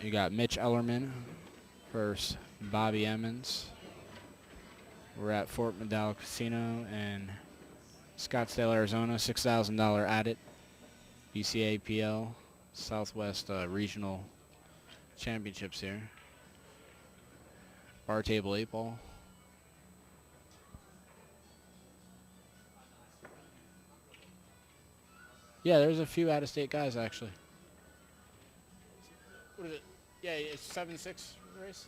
You got Mitch Ellerman versus Bobby Emmons. We're at Fort Medal Casino in Scottsdale, Arizona. $6,000 added. BCAPL Southwest Regional Championships here. Bar table 8 ball. Yeah, there's a few out-of-state guys actually. What is it? Yeah, it's 7-6 race.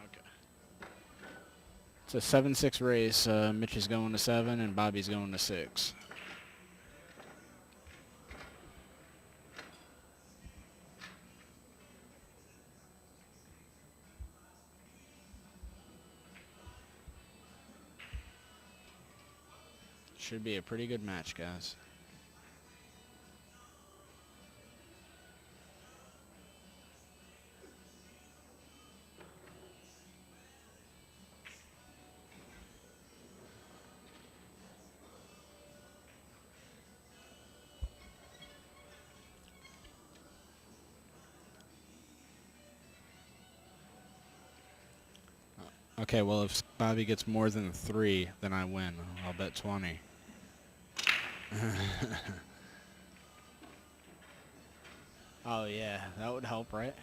Okay. It's a 7-6 race. Mitch is going to 7 and Bobby's going to 6. Should be a pretty good match, guys. Okay, well, if Bobby gets more than 3, then I win. I'll bet 20. Oh, yeah, that would help, right?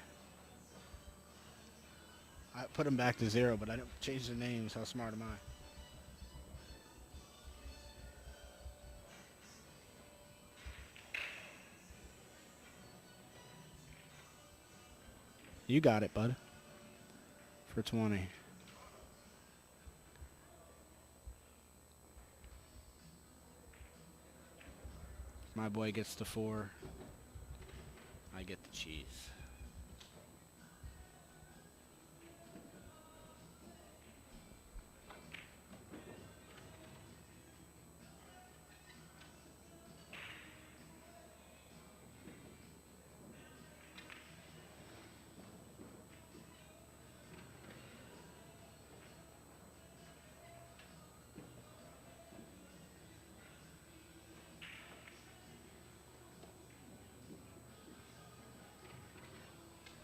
I put him back to 0, but I didn't change the names. How smart am I? You got it, bud. For 20. My boy gets the 4. I get the cheese.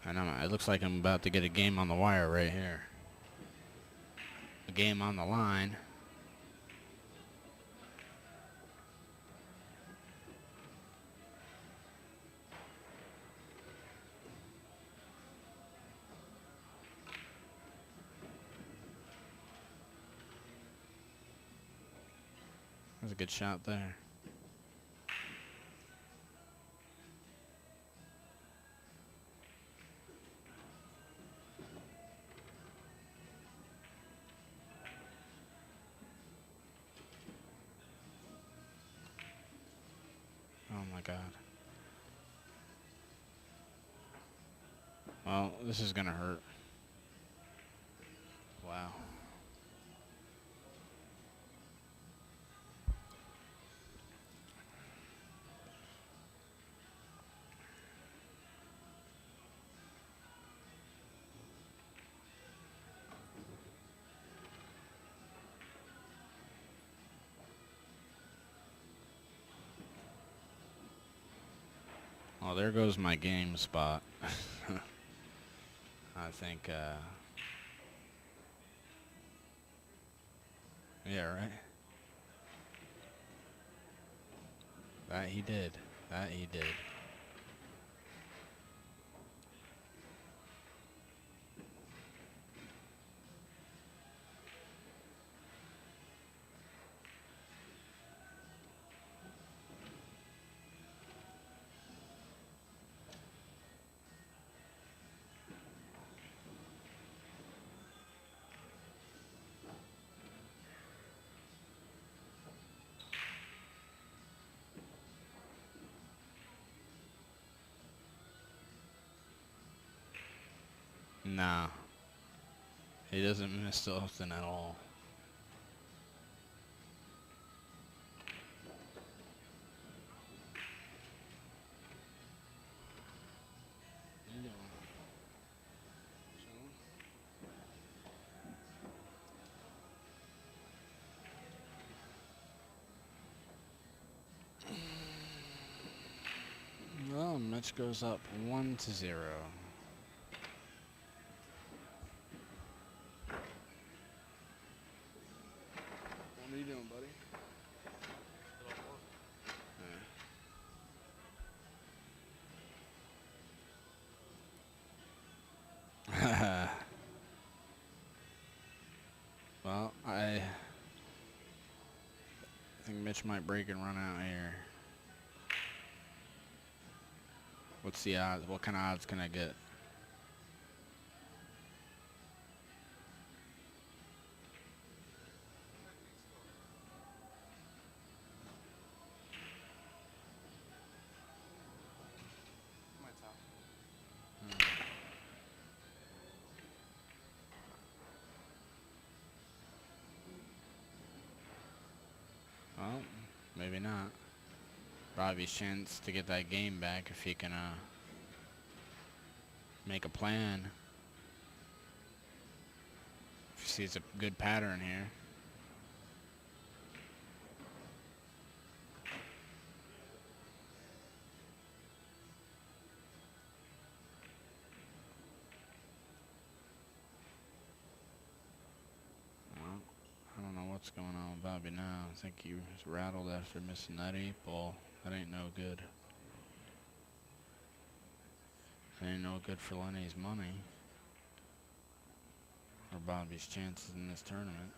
I know, it looks like I'm about to get a game on the wire right here. A game on the line. That was a good shot there. Oh my God. Well, this is gonna hurt. Wow. Well, there goes my game spot. I think, yeah, right? That he did. That he did. Nah. He doesn't miss often at all. Well, Mitch goes up 1-0. Mitch might break and run out here. What's the odds? What kind of odds can I get? Well, maybe not. Robbie's chance to get that game back if he can make a plan. If he sees a good pattern here. Well, I don't know what's going on with Bobby now. I think he was rattled after missing that 8-ball. That ain't no good. That ain't no good for Lenny's money. Or Bobby's chances in this tournament.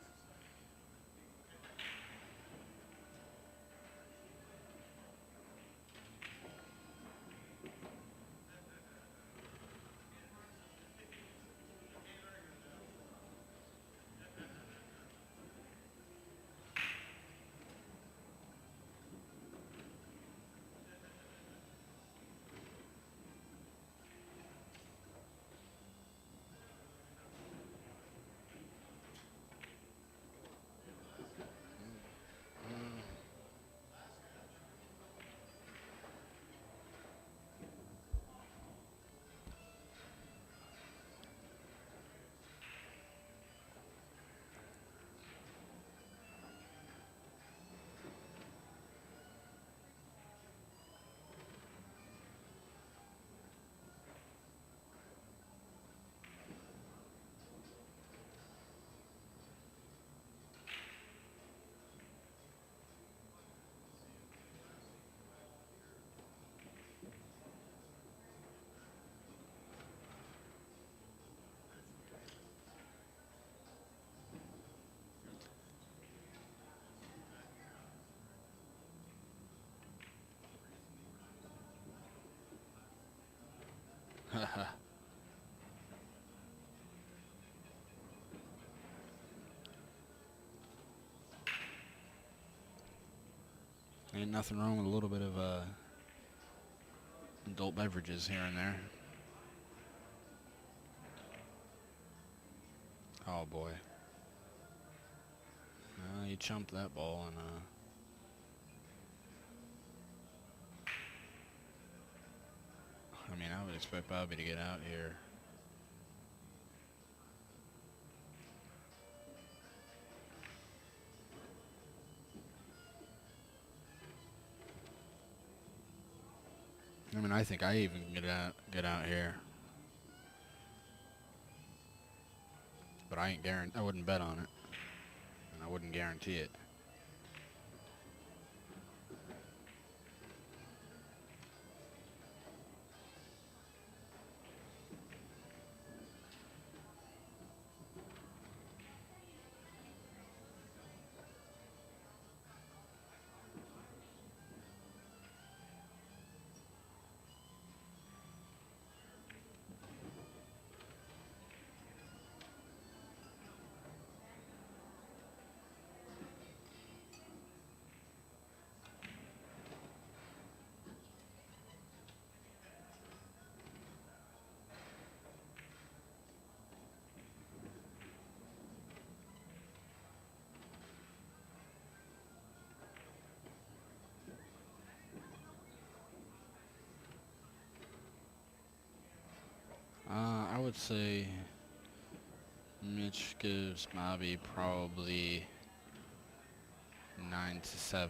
Ain't nothing wrong with a little bit of adult beverages here and there. Oh boy. He chumped that ball and I mean, I would expect Bobby to get out here. I mean, I think I even can get out here. But I wouldn't bet on it. And I wouldn't guarantee it. I would say Mitch gives Bobby probably 9-7,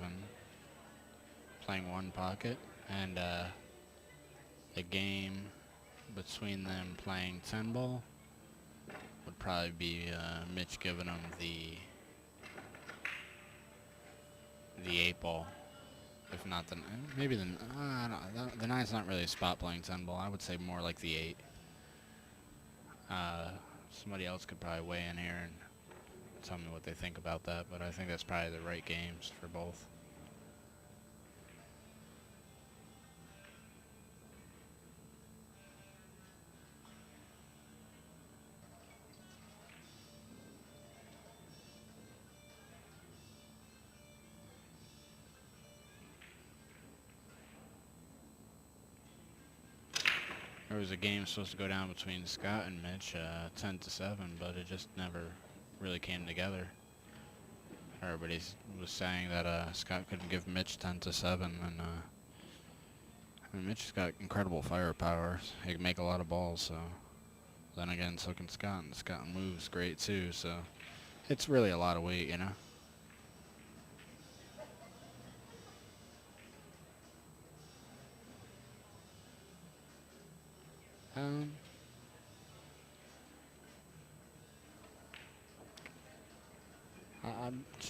playing one pocket, and the game between them playing 10 ball would probably be Mitch giving him the 8 ball. If not the maybe the the 9's not really a spot playing 10 ball. I would say more like the 8. Somebody else could probably weigh in here and tell me what they think about that, but I think that's probably the right games for both. There was a game supposed to go down between Scott and Mitch, 10-7, but it just never really came together. Everybody was saying that Scott couldn't give Mitch 10-7, and I mean, Mitch has got incredible firepower. He can make a lot of balls, so. Then again, so can Scott, and Scott moves great too, so it's really a lot of weight, you know? Um,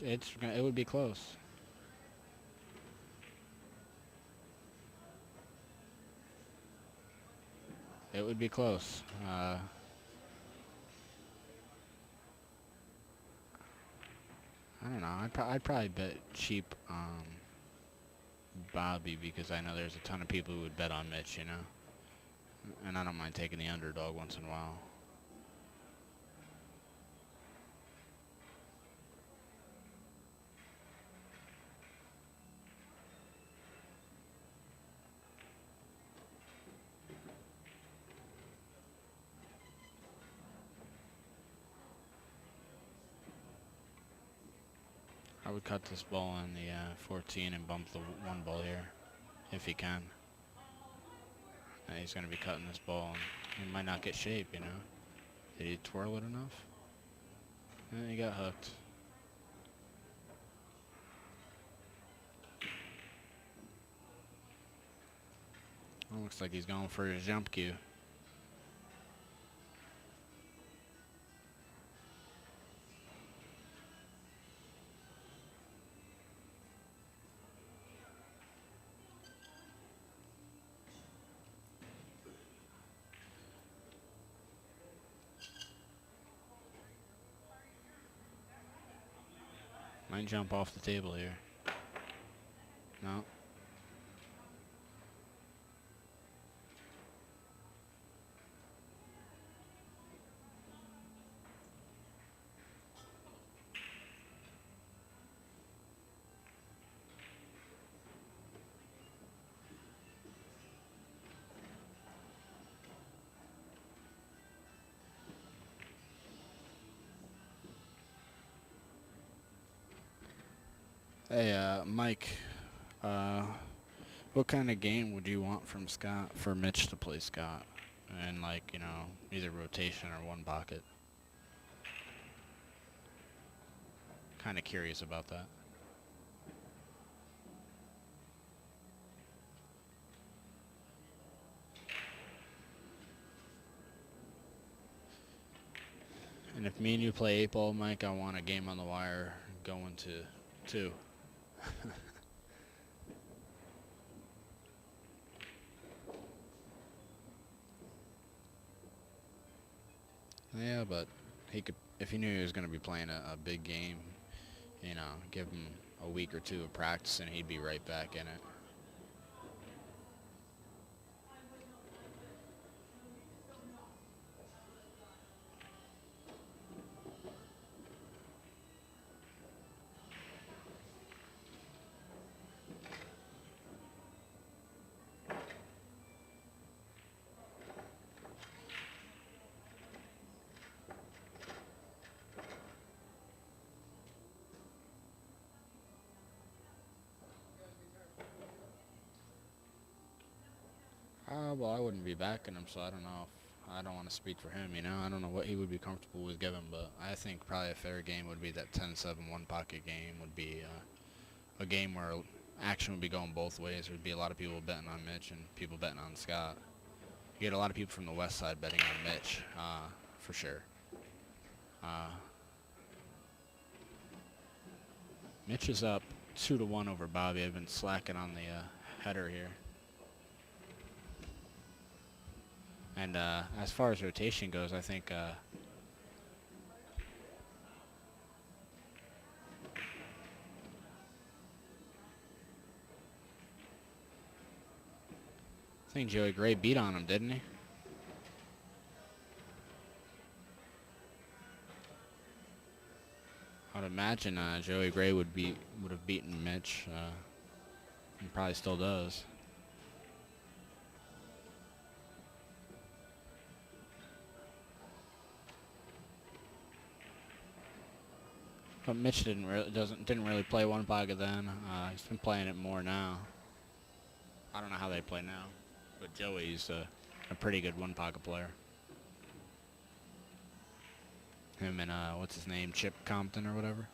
it would be close. It would be close. I don't know. I'd probably bet cheap Bobby because I know there's a ton of people who would bet on Mitch, you know? And I don't mind taking the underdog once in a while. I would cut this ball in the 14 and bump the one ball here, if he can. And he's going to be cutting this ball, and he might not get shape, you know? Did he twirl it enough? And he got hooked. Well, looks like he's going for his jump cue. Might jump off the table here. No. Hey, Mike, what kind of game would you want from Scott for Mitch to play Scott? And, like, you know, either rotation or one pocket. Kind of curious about that. And if me and you play 8-ball, Mike, I want a game on the wire going to 2. Yeah, but he could, if he knew he was going to be playing a big game, you know, give him a week or 2 of practice and he'd be right back in it. Well, I wouldn't be backing him, so I don't know. I don't want to speak for him, you know. I don't know what he would be comfortable with giving, but I think probably a fair game would be that 10-7 one-pocket game would be a game where action would be going both ways. There would be a lot of people betting on Mitch and people betting on Scott. You get a lot of people from the west side betting on Mitch, for sure. Mitch is up 2-1 over Bobby. I've been slacking on the header here. And as far as rotation goes, I think Joey Gray beat on him, didn't he? I'd imagine Joey Gray would have beaten Mitch. He probably still does. But Mitch didn't really play one pocket then. He's been playing it more now. I don't know how they play now, but Joey's a pretty good one pocket player. Him and what's his name, Chip Compton or whatever.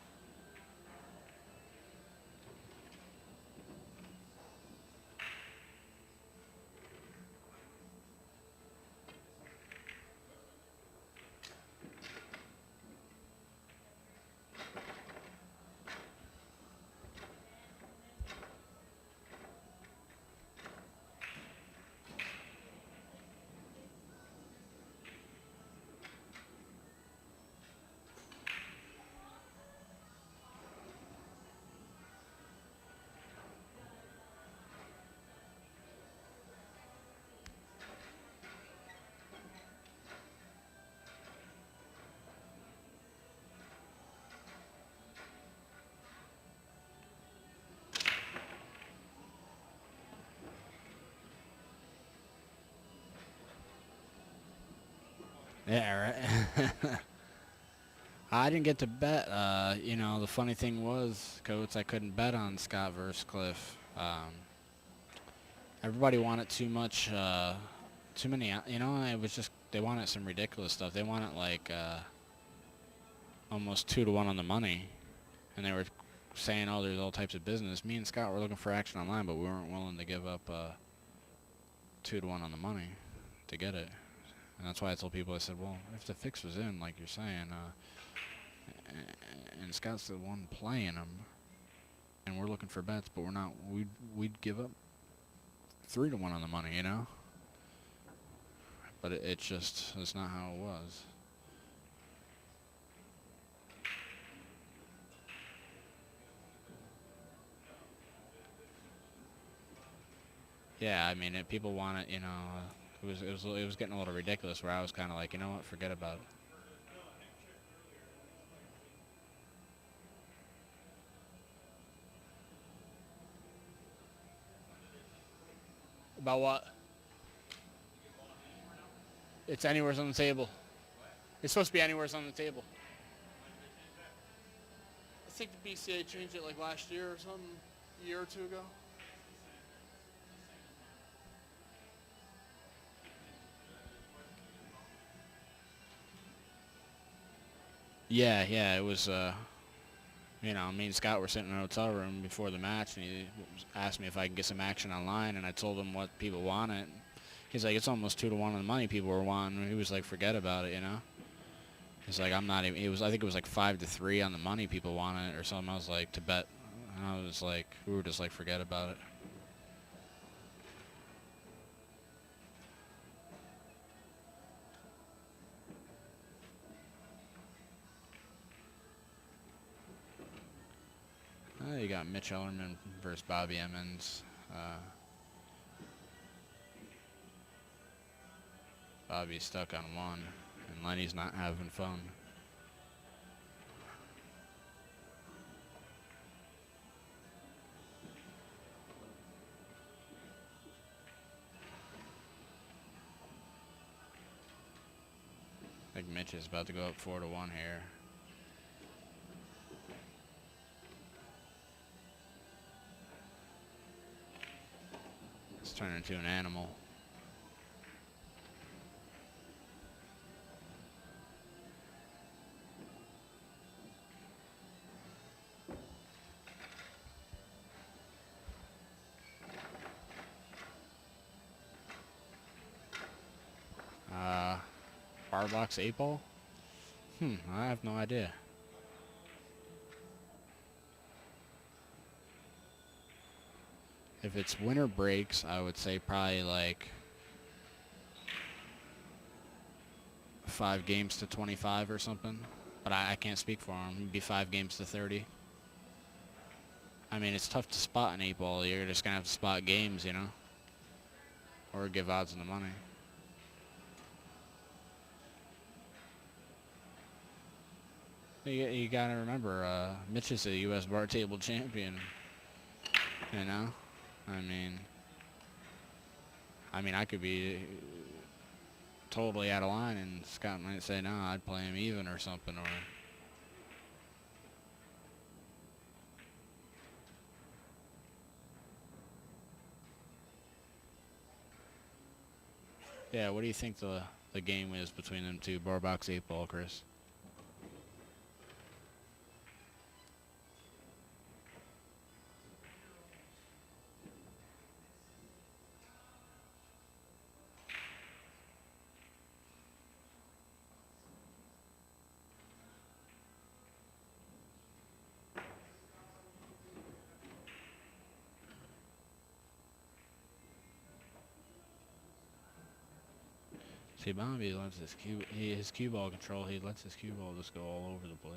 Yeah, right. I didn't get to bet. You know, the funny thing was, Coates, I couldn't bet on Scott versus Cliff. Everybody wanted too much, too many. You know, it was just they wanted some ridiculous stuff. They wanted like almost 2-1 on the money, and they were saying, "Oh, there's all types of business." Me and Scott were looking for action online, but we weren't willing to give up 2-1 on the money to get it. And that's why I told people, I said, well, if the fix was in, like you're saying, and Scott's the one playing them, and we're looking for bets, but we're not, we'd give up 3-1 on the money, you know? But it's not how it was. Yeah, I mean, people want it, you know, it was getting a little ridiculous where I was kind of like, you know what, forget about it. About what? It's anywhere's on the table. It's supposed to be anywhere's on the table. I think the BCA changed it like last year or something, a year or two ago. Yeah, it was, you know, me and Scott were sitting in a hotel room before the match, and he asked me if I could get some action online, and I told him what people wanted. He's like, it's almost 2-1 on the money people were wanting. He was like, forget about it, you know? He's like, I'm not even, I think it was like 5-3 on the money people wanted or something. I was like, to bet. And I was like, we were just like, forget about it. You got Mitch Ellerman versus Bobby Emmons. Bobby's stuck on one, and Lenny's not having fun. I think Mitch is about to go up 4-1 here. It's turning into an animal. Bar box 8-ball? I have no idea. If it's winter breaks, I would say probably like 5 games to 25 or something. But I can't speak for him. It'd be 5 games to 30. I mean, it's tough to spot an 8-ball. You're just going to have to spot games, you know? Or give odds on the money. You got to remember, Mitch is a U.S. bar table champion. You know? I mean, I could be totally out of line, and Scott might say, no, I'd play him even or something. Or Yeah, what do you think the game is between them two? Bar box 8-ball, Chris. See, Bobby lets his cue ball control. He lets his cue ball just go all over the place.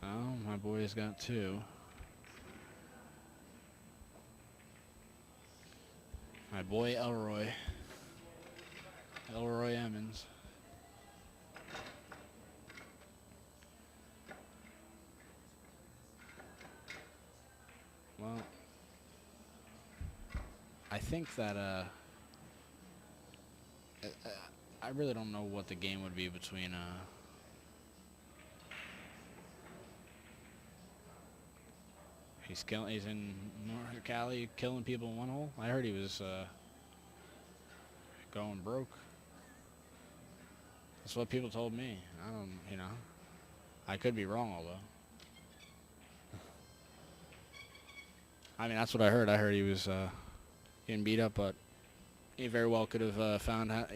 Oh, my boy's got two. My boy Elroy Emmons. Well, I think that I really don't know what the game would be between he's in North Cali killing people in one hole. I heard he was going broke. That's what people told me. I don't, I could be wrong, although. I mean, that's what I heard. I heard he was getting beat up, but he very well could have found how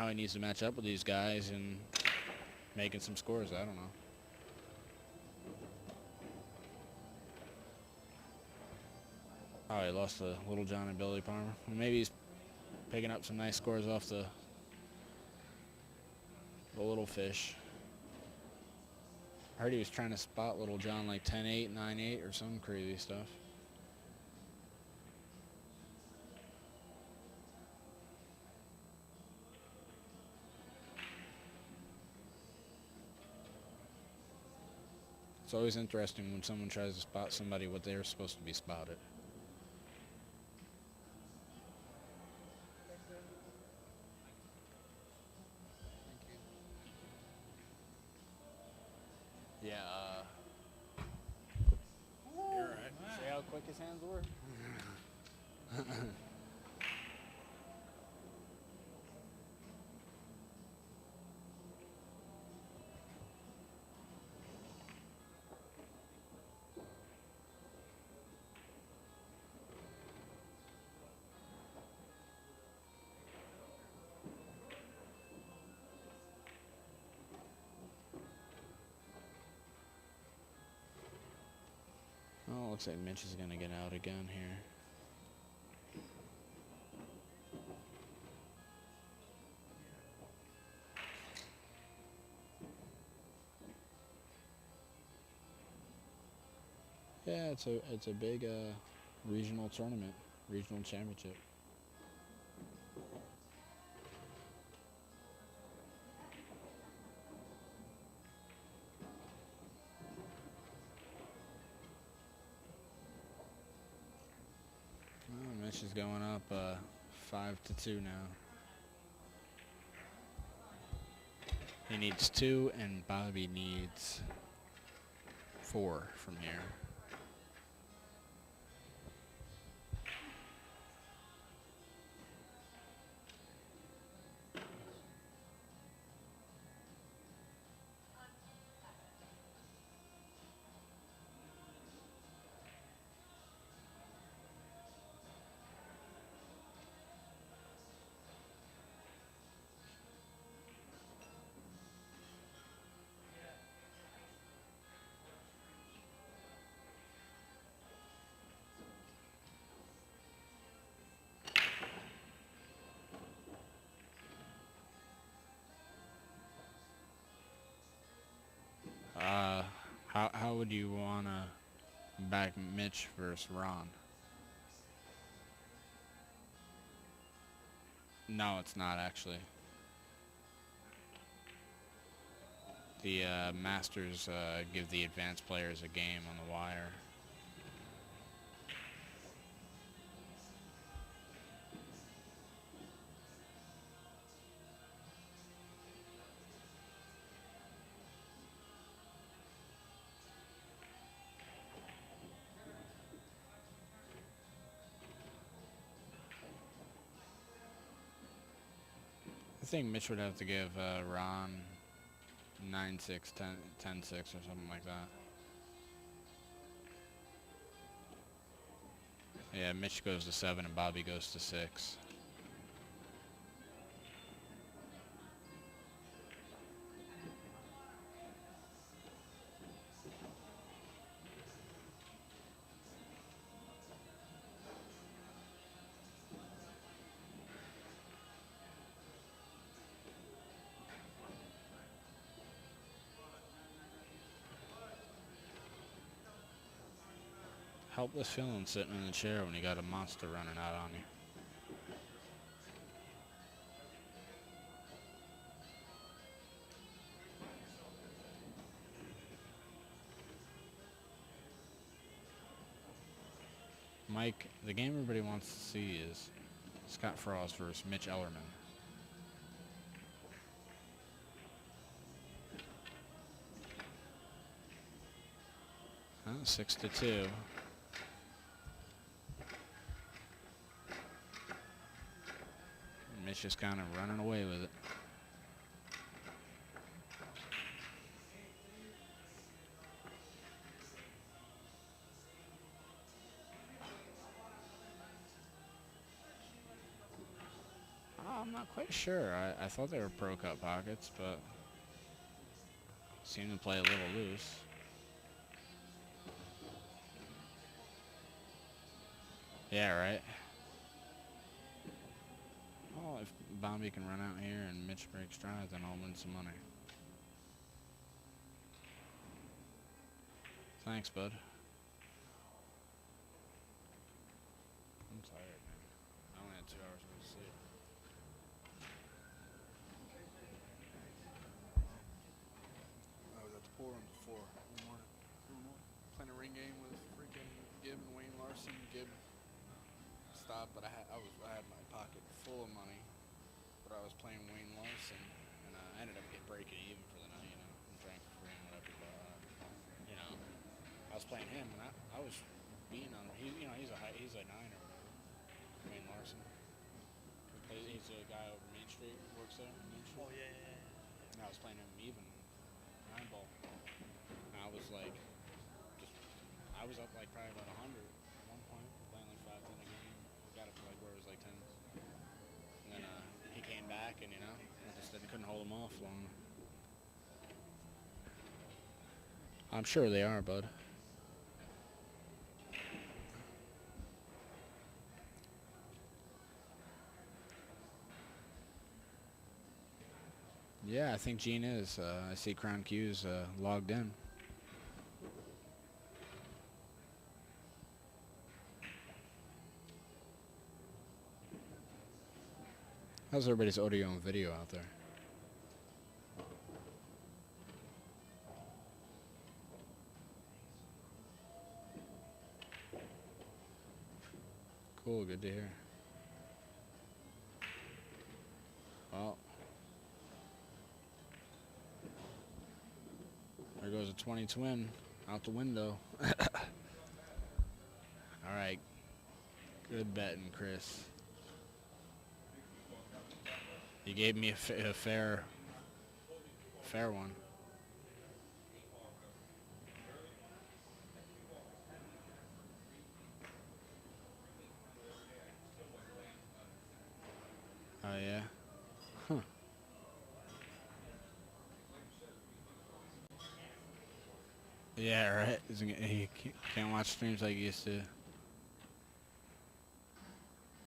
he needs to match up with these guys and making some scores. I don't know. Oh, he lost to Little John and Billy Palmer. Well, maybe he's picking up some nice scores off the little fish. I heard he was trying to spot Little John like 10-8, 9-8 or some crazy stuff. It's always interesting when someone tries to spot somebody what they're supposed to be spotted. Yeah, you're right. See how quick his hands were? Oh, looks like Mitch is going to get out again here. Yeah, it's a big regional tournament, regional championship. Oh, Mitch is going up 5-2 now. He needs 2, and Bobby needs 4 from here. How would you wanna Back Mitch versus Ron. No, it's not actually. The Masters give the advanced players a game on the wire. I think Mitch would have to give Ron 9-6, 10-6 or something like that. Yeah, Mitch goes to 7 and Bobby goes to 6. Helpless feeling sitting in the chair when you got a monster running out on you. Mike, the game everybody wants to see is Scott Frost versus Mitch Ellerman. 6-2. Mitch just kind of running away with it. I'm not quite sure. I thought they were Pro Cup pockets, but seem to play a little loose. Yeah, right. Well, if Bombi can run out here and Mitch breaks stride, then I'll win some money. Thanks, bud. I'm tired, man. I only had 2 hours worth of sleep. I was at the pool room before in the morning. Playing a ring game with freaking Gibb and Wayne Larson. Gibb stopped, but I had my pocket full of money, but I was playing Wayne Larson, and I ended up breaking even for the night, you know, and drank for free and whatever. But you know, I was playing him, and I was being on. He's a 9 or whatever. Wayne Larson. He's a guy over Main Street, works there. Main Street. Oh yeah. And I was playing him even 9 ball. And I was like, I was up like probably about 100 at one point, playing like 5-10 a game. Got it to like where it was like 10s. And then he came back, and you know, I just couldn't hold him off long. I'm sure they are, bud. Yeah, I think Gene is. I see Crown Q's logged in. How's everybody's audio and video out there? Cool, good to hear. Well, there goes a 20 twin out the window. All right, good betting, Chris. You gave me a fair one. Oh yeah. Huh. Yeah, right. He can't watch streams like he used to.